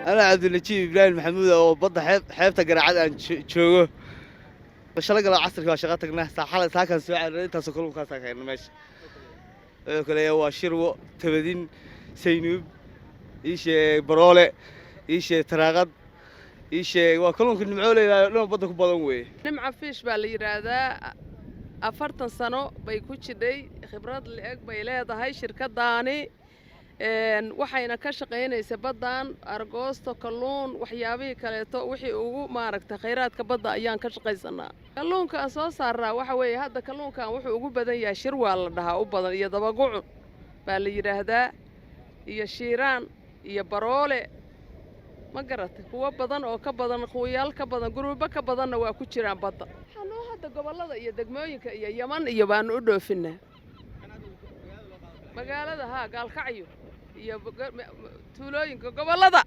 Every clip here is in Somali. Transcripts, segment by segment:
أنا عبد النجيب إبراهيم محمود أو بضح حيبته قرعة عن شو بشلق العصر كوا شغلتك نه ساحل ساكن سواء أنت سكون كاسك ماشي كل يوم شروع تبدين سينوب إيش برولة إيش تراغد إيش وكلهم كل معولة لون بدك بدون نمع فيش بالير هذا أفرتن سنة بيكوتش دي خبرات اللي أكبر هذا هاي شركة داني waxayna ka shaqeynaysaa badan argoosto kalluun waxyaabihii kaleeto wixii ugu maaragtay kheyraadka badda ayaan ka shaqeysanaa kalluunka aan soo saaraa waxa weeye hadda kalluunkan wuxuu ugu badan yahay shir waa la dhahaa u badan iyo dabagucun baa la yiraahdaa iyo shiiraan iyo baroole ma garatay kuwa badan oo ka badan quuyaal ka badan guruubo ka badanna waa ku jiraan badda waxaan hadda gobolada iyo degmooyinka iyo Yaman iyo baan u dhoofinaa magaalada gaalkacyo iyo tuulooyinka gobolada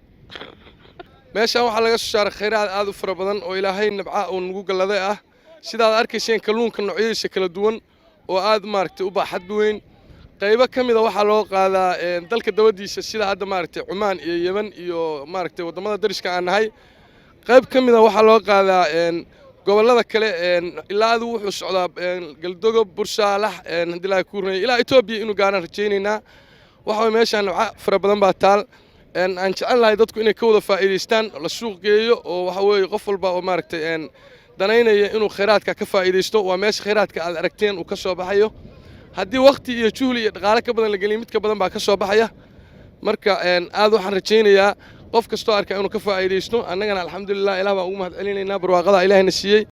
meeshaan waxa laga soo saaray kheyraad aad u fara badan oo ilaahay nabca oo nagu galaday ah sidaad arkayseen kalluunka noocyadiisa kala duwan oo aad maaragtay u baaxad weyn qaybo kamid ah waxa loo qaadaa dalka dawadiisa sida hadda maaragtay Cumaan iyo Yemen iyo maaragtay wadamada dariska aan nahay qayb kamid ah waxa loo qaadaa gobolada kale ilaa adu wuxuu socdaa galdogob Burshaalax hadii la kuurnay ilaa Itoobiya inuu gaaran rajaynaynaa waxa meeshaan nabca fara badan baa taal aan jecel lahay dadku inay ka wada faa'iideystaan la suuq geeyo oo waxa weeye qof walba oo maaragtay danaynaya inuu kheyraadka ka faa'iideysto waa meesha kheyraadka aad aragteen uu ka soo baxayo haddii waqti iyo juhli iyo dhaqaale ka badan la geliyo mid ka badan baa ka soo baxaya marka aad waxaan rajaynayaa qof kastoo arka inuu ka faa'iideysto annagana alxamdulillah ilaah baan ugu mahad celinaynaa barwaaqada ilaahayna siiyey